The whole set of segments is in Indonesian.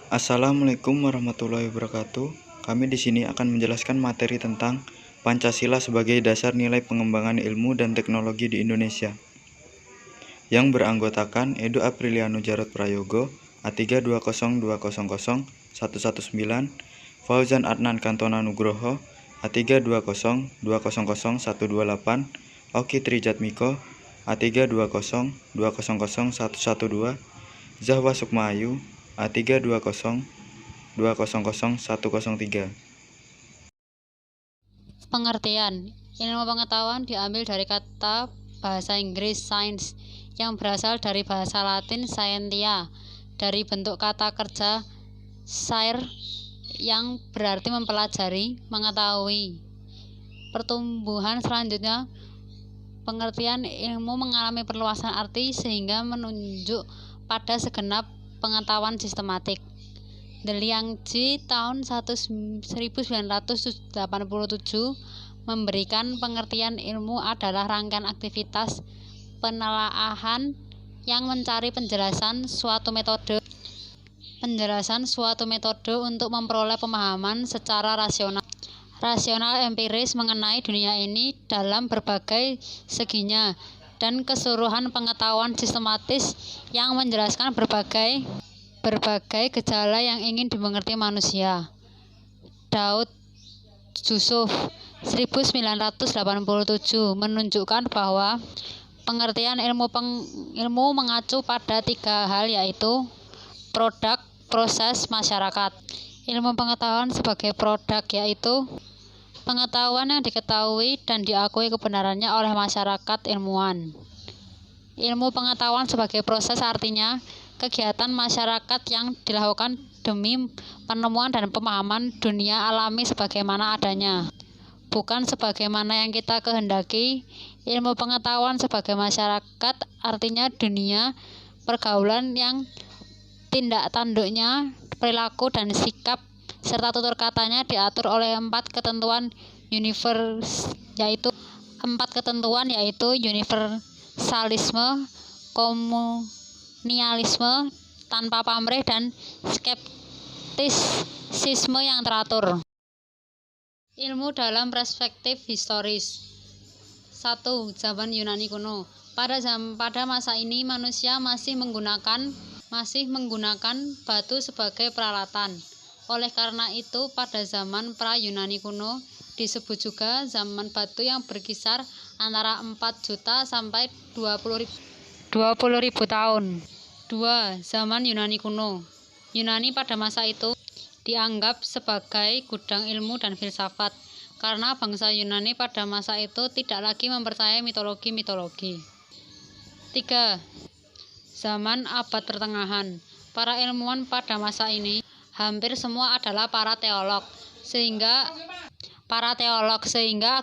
Assalamualaikum warahmatullahi wabarakatuh. Kami di sini akan menjelaskan materi tentang Pancasila sebagai dasar nilai pengembangan ilmu dan teknologi di Indonesia. Yang beranggotakan Edo Apriliano Jarot Prayogo, A320200119, Fauzan Adnan Kantona Nugroho, A320200128, Oki Trijatmiko, A320200112, Zahwa Sukma Ayu, A320200103. Pengertian. Ilmu pengetahuan diambil dari kata bahasa Inggris science yang berasal dari bahasa Latin scientia, dari bentuk kata kerja scire yang berarti mempelajari, mengetahui. Pertumbuhan selanjutnya, pengertian ilmu mengalami perluasan arti sehingga menunjuk pada segenap pengetahuan sistematik. De Liangji tahun 1987 memberikan pengertian ilmu adalah rangkaian aktivitas penelaahan yang mencari penjelasan suatu metode untuk memperoleh pemahaman secara rasional empiris mengenai dunia ini dalam berbagai seginya, dan keseluruhan pengetahuan sistematis yang menjelaskan berbagai gejala yang ingin dimengerti manusia. Daud Yusuf 1987 menunjukkan bahwa pengertian ilmu mengacu pada tiga hal, yaitu produk, proses, masyarakat. Ilmu pengetahuan sebagai produk yaitu pengetahuan yang diketahui dan diakui kebenarannya oleh masyarakat ilmuwan. Ilmu pengetahuan sebagai proses artinya kegiatan masyarakat yang dilakukan demi penemuan dan pemahaman dunia alami sebagaimana adanya, bukan sebagaimana yang kita kehendaki. Ilmu pengetahuan sebagai masyarakat artinya dunia pergaulan yang tindak tanduknya, perilaku dan sikap serta tutur katanya diatur oleh empat ketentuan yaitu universalisme, komunialisme tanpa pamrih, dan skeptisisme yang teratur. Ilmu dalam perspektif historis. 1. Zaman Yunani kuno. Pada masa ini manusia masih menggunakan batu sebagai peralatan. Oleh karena itu, pada zaman pra-Yunani kuno disebut juga zaman batu yang berkisar antara 4 juta sampai 20.000 tahun. 2. Zaman Yunani kuno. Yunani pada masa itu dianggap sebagai gudang ilmu dan filsafat, karena bangsa Yunani pada masa itu tidak lagi mempercayai mitologi. 3. Zaman abad pertengahan. Para ilmuwan pada masa ini hampir semua adalah para teolog, sehingga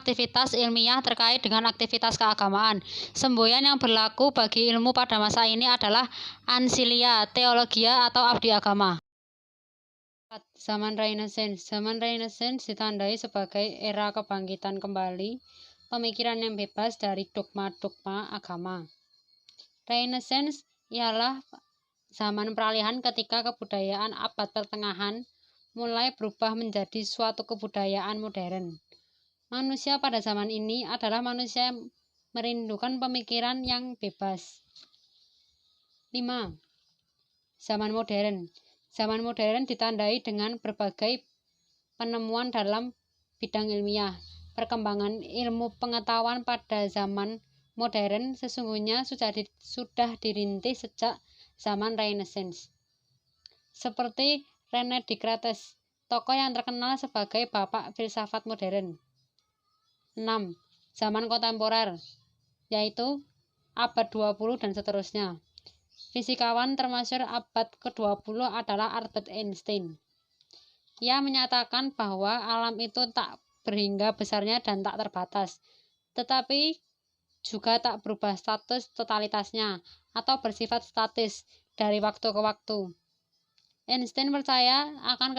aktivitas ilmiah terkait dengan aktivitas keagamaan. Semboyan yang berlaku bagi ilmu pada masa ini adalah ansilia, teologia atau abdi agama. Zaman Renaissance. Zaman Renaissance ditandai sebagai era kebangkitan kembali pemikiran yang bebas dari dogma-dogma agama. Renaissance ialah zaman peralihan ketika kebudayaan abad pertengahan mulai berubah menjadi suatu kebudayaan modern. Manusia pada zaman ini adalah manusia yang merindukan pemikiran yang bebas. 5. Zaman modern. Zaman modern ditandai dengan berbagai penemuan dalam bidang ilmiah. Perkembangan ilmu pengetahuan pada zaman modern sesungguhnya sudah dirintis sejak zaman Renaissance. Seperti René Descartes, tokoh yang terkenal sebagai bapak filsafat modern. 6. Zaman kontemporer, yaitu abad 20 dan seterusnya. Fisikawan termasyhur abad ke-20 adalah Albert Einstein. Ia menyatakan bahwa alam itu tak berhingga besarnya dan tak terbatas, tetapi juga tak berubah status totalitasnya atau bersifat statis dari waktu ke waktu. Einstein percaya akan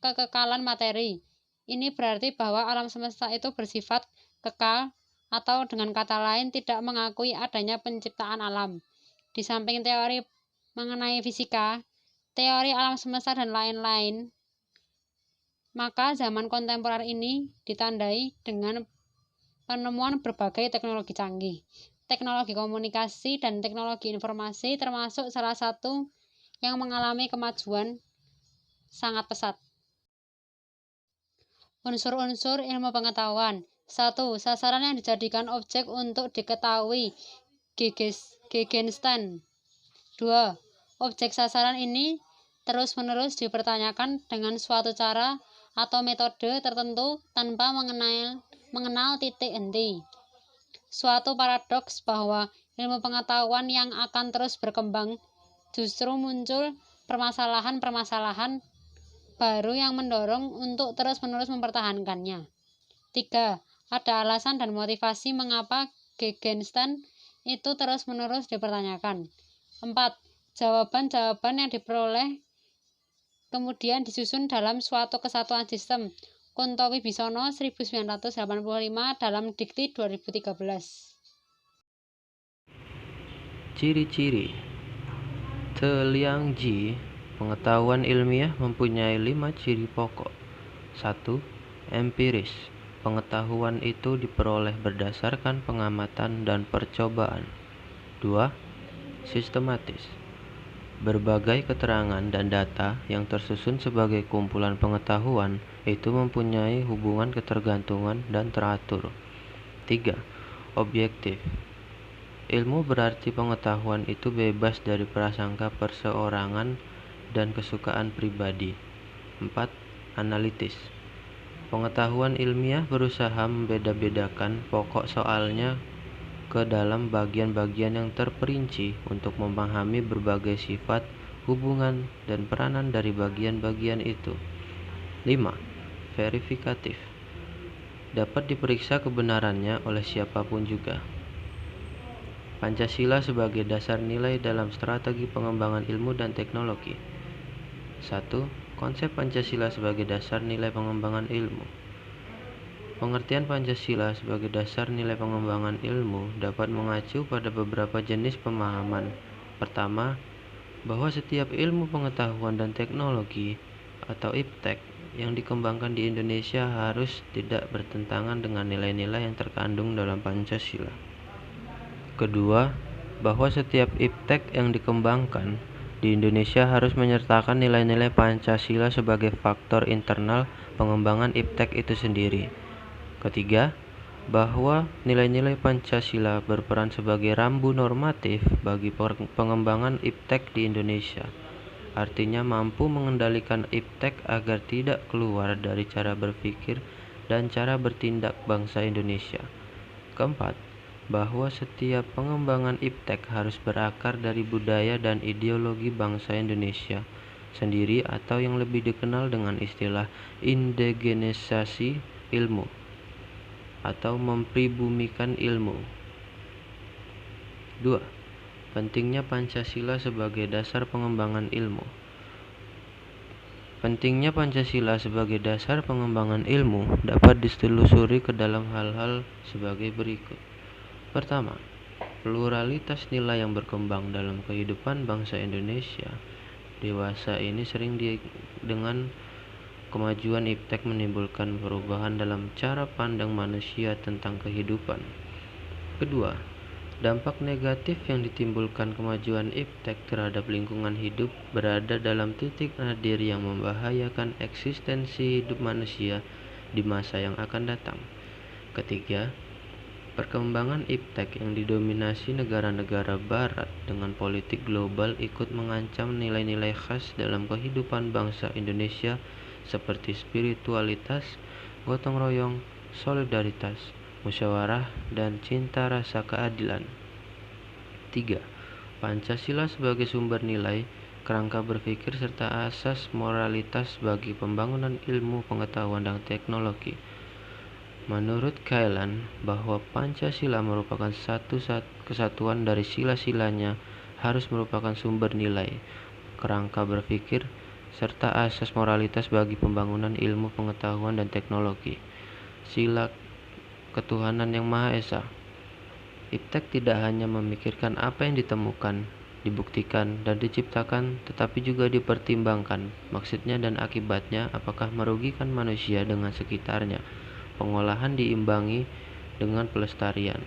kekekalan materi. Ini berarti bahwa alam semesta itu bersifat kekal, atau dengan kata lain tidak mengakui adanya penciptaan alam. Di samping teori mengenai fisika, teori alam semesta, dan lain-lain, maka zaman kontemporer ini ditandai dengan penemuan berbagai teknologi canggih. Teknologi komunikasi dan teknologi informasi termasuk salah satu yang mengalami kemajuan sangat pesat. Unsur-unsur ilmu pengetahuan. 1. Sasaran yang dijadikan objek untuk diketahui, Gegenstand. 2. Objek sasaran ini terus-menerus dipertanyakan dengan suatu cara atau metode tertentu tanpa mengenal titik henti. Suatu paradoks bahwa ilmu pengetahuan yang akan terus berkembang justru muncul permasalahan-permasalahan baru yang mendorong untuk terus-menerus mempertahankannya. 3. Ada alasan dan motivasi mengapa Gegenstand itu terus-menerus dipertanyakan. 4. Jawaban-jawaban yang diperoleh kemudian disusun dalam suatu kesatuan sistem. Kunto Wibisono 1985 dalam Dikti 2013. Ciri-ciri Liang-Ji, pengetahuan ilmiah mempunyai 5 ciri pokok. 1. Empiris. Pengetahuan itu diperoleh berdasarkan pengamatan dan percobaan. 2. Sistematis. Berbagai keterangan dan data yang tersusun sebagai kumpulan pengetahuan itu mempunyai hubungan ketergantungan dan teratur. 3. Objektif. Ilmu berarti pengetahuan itu bebas dari prasangka perseorangan dan kesukaan pribadi. 4. Analitis. Pengetahuan ilmiah berusaha membeda-bedakan pokok soalnya ke dalam bagian-bagian yang terperinci untuk memahami berbagai sifat, hubungan, dan peranan dari bagian-bagian itu. 5. Verifikatif. Dapat diperiksa kebenarannya oleh siapapun juga. Pancasila sebagai dasar nilai dalam strategi pengembangan ilmu dan teknologi. 1. Konsep Pancasila sebagai dasar nilai pengembangan ilmu. Pengertian Pancasila sebagai dasar nilai pengembangan ilmu dapat mengacu pada beberapa jenis pemahaman. Pertama, bahwa setiap ilmu pengetahuan dan teknologi atau IPTEK yang dikembangkan di Indonesia harus tidak bertentangan dengan nilai-nilai yang terkandung dalam Pancasila. Kedua, bahwa setiap IPTEK yang dikembangkan di Indonesia harus menyertakan nilai-nilai Pancasila sebagai faktor internal pengembangan IPTEK itu sendiri. Ketiga, bahwa nilai-nilai Pancasila berperan sebagai rambu normatif bagi pengembangan IPTEK di Indonesia. Artinya mampu mengendalikan IPTEK agar tidak keluar dari cara berpikir dan cara bertindak bangsa Indonesia. Keempat, bahwa setiap pengembangan IPTEK harus berakar dari budaya dan ideologi bangsa Indonesia sendiri atau yang lebih dikenal dengan istilah indigenisasi ilmu atau mempribumikan ilmu. 2. Pentingnya Pancasila sebagai dasar pengembangan ilmu. Pentingnya Pancasila sebagai dasar pengembangan ilmu dapat ditelusuri ke dalam hal-hal sebagai berikut. Pertama, pluralitas nilai yang berkembang dalam kehidupan bangsa Indonesia dewasa ini sering dengan kemajuan IPTEK menimbulkan perubahan dalam cara pandang manusia tentang kehidupan. Kedua, dampak negatif yang ditimbulkan kemajuan IPTEK terhadap lingkungan hidup berada dalam titik nadir yang membahayakan eksistensi hidup manusia di masa yang akan datang. Ketiga, perkembangan IPTEK yang didominasi negara-negara barat dengan politik global ikut mengancam nilai-nilai khas dalam kehidupan bangsa Indonesia seperti spiritualitas, gotong royong, solidaritas, musyawarah, dan cinta rasa keadilan. 3. Pancasila sebagai sumber nilai, kerangka berpikir, serta asas moralitas bagi pembangunan ilmu pengetahuan dan teknologi. Menurut Kailan, bahwa Pancasila merupakan satu kesatuan dari sila-silanya harus merupakan sumber nilai, kerangka berpikir, serta asas moralitas bagi pembangunan ilmu pengetahuan dan teknologi. Sila ketuhanan yang Maha Esa. IPTEK tidak hanya memikirkan apa yang ditemukan dibuktikan dan diciptakan, tetapi juga dipertimbangkan maksudnya dan akibatnya, apakah merugikan manusia dengan sekitarnya. Pengolahan diimbangi dengan pelestarian.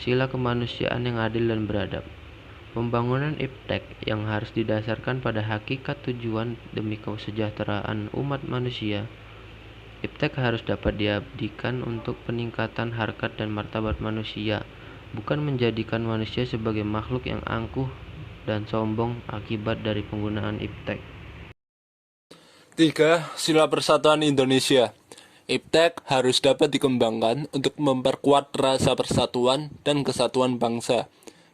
Sila kemanusiaan yang adil dan beradab. Pembangunan iptek yang harus didasarkan pada hakikat tujuan demi kesejahteraan umat manusia. Iptek harus dapat diabdikan untuk peningkatan harkat dan martabat manusia, bukan menjadikan manusia sebagai makhluk yang angkuh dan sombong akibat dari penggunaan iptek. 3. Sila Persatuan Indonesia. Iptek harus dapat dikembangkan untuk memperkuat rasa persatuan dan kesatuan bangsa,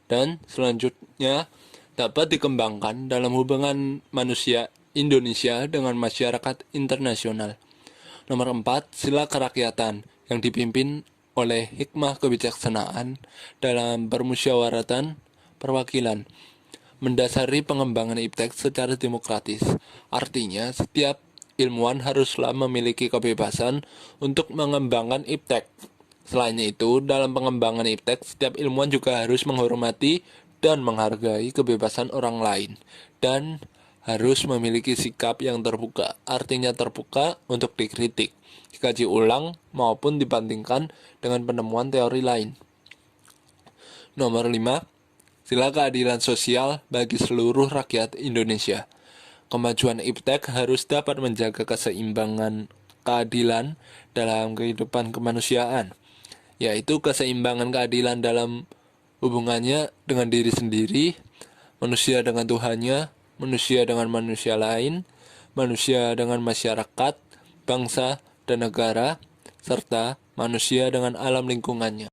dan selanjutnya dapat dikembangkan dalam hubungan manusia Indonesia dengan masyarakat internasional. Nomor 4. Sila Kerakyatan yang dipimpin oleh hikmah kebijaksanaan dalam permusyawaratan perwakilan, mendasari pengembangan iptek secara demokratis. Artinya, setiap ilmuwan haruslah memiliki kebebasan untuk mengembangkan iptek. Selain itu, dalam pengembangan iptek, setiap ilmuwan juga harus menghormati dan menghargai kebebasan orang lain, dan harus memiliki sikap yang terbuka, artinya terbuka untuk dikritik, dikaji ulang, maupun dibandingkan dengan penemuan teori lain. Nomor 5. Sila keadilan sosial bagi seluruh rakyat Indonesia. Kemajuan iptek harus dapat menjaga keseimbangan keadilan dalam kehidupan kemanusiaan, yaitu keseimbangan keadilan dalam hubungannya dengan diri sendiri, manusia dengan Tuhannya, manusia dengan manusia lain, manusia dengan masyarakat, bangsa dan negara, serta manusia dengan alam lingkungannya.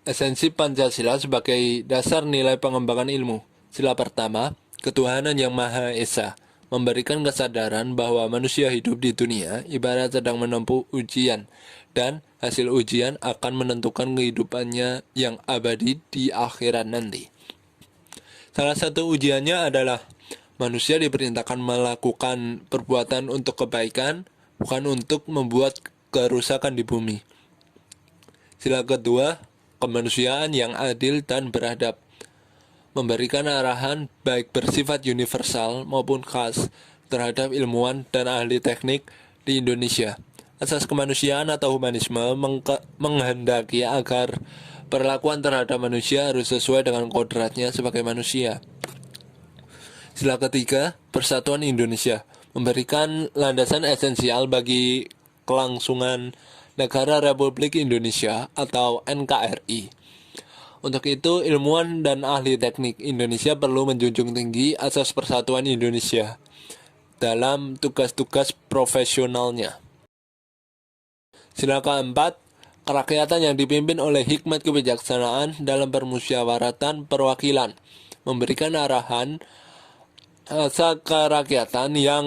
Esensi Pancasila sebagai dasar nilai pengembangan ilmu. Sila pertama, ketuhanan yang Maha Esa, memberikan kesadaran bahwa manusia hidup di dunia ibarat sedang menempuh ujian, dan hasil ujian akan menentukan kehidupannya yang abadi di akhirat nanti. Salah satu ujiannya adalah manusia diperintahkan melakukan perbuatan untuk kebaikan, bukan untuk membuat kerusakan di bumi. Sila kedua, kemanusiaan yang adil dan beradab, memberikan arahan baik bersifat universal maupun khas terhadap ilmuwan dan ahli teknik di Indonesia. Asas kemanusiaan atau humanisme menghendaki agar perlakuan terhadap manusia harus sesuai dengan kodratnya sebagai manusia. Sila ketiga, Persatuan Indonesia, memberikan landasan esensial bagi kelangsungan Negara Republik Indonesia atau NKRI. Untuk itu, ilmuwan dan ahli teknik Indonesia perlu menjunjung tinggi asas persatuan Indonesia dalam tugas-tugas profesionalnya. Sila keempat, kerakyatan yang dipimpin oleh hikmat kebijaksanaan dalam permusyawaratan perwakilan, memberikan arahan asas kerakyatan yang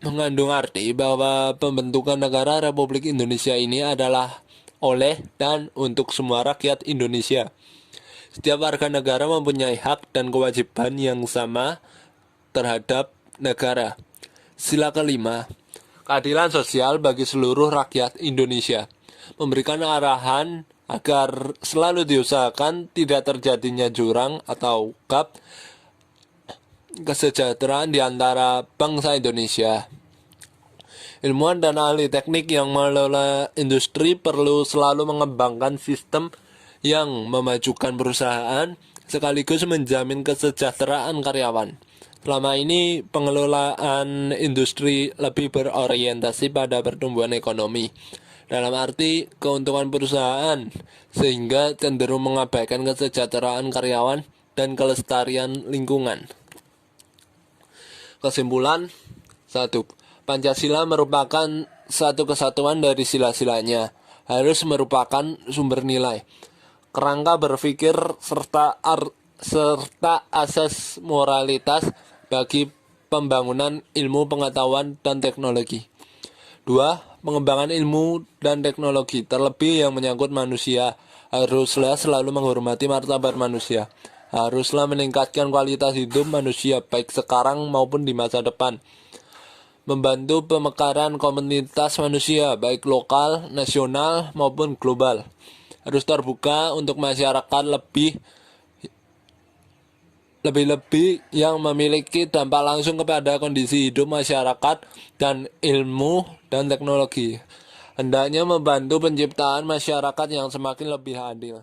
mengandung arti bahwa pembentukan negara Republik Indonesia ini adalah oleh dan untuk semua rakyat Indonesia. Setiap warga negara mempunyai hak dan kewajiban yang sama terhadap negara. Sila kelima, keadilan sosial bagi seluruh rakyat Indonesia, memberikan arahan agar selalu diusahakan tidak terjadinya jurang atau gap kesejahteraan di antara bangsa Indonesia. Ilmuwan dan ahli teknik yang mengelola industri perlu selalu mengembangkan sistem yang memajukan perusahaan sekaligus menjamin kesejahteraan karyawan. Selama ini pengelolaan industri lebih berorientasi pada pertumbuhan ekonomi, dalam arti keuntungan perusahaan, sehingga cenderung mengabaikan kesejahteraan karyawan dan kelestarian lingkungan. Kesimpulan, 1. Pancasila merupakan satu kesatuan dari sila-silanya, harus merupakan sumber nilai, kerangka berpikir, serta asas moralitas bagi pembangunan ilmu pengetahuan dan teknologi. 2. Pengembangan ilmu dan teknologi, terlebih yang menyangkut manusia, haruslah selalu menghormati martabat manusia, haruslah meningkatkan kualitas hidup manusia baik sekarang maupun di masa depan, membantu pemekaran komunitas manusia baik lokal, nasional maupun global, harus terbuka untuk masyarakat lebih lebih-lebih yang memiliki dampak langsung kepada kondisi hidup masyarakat dan ilmu dan teknologi. Hendaknya membantu penciptaan masyarakat yang semakin lebih adil.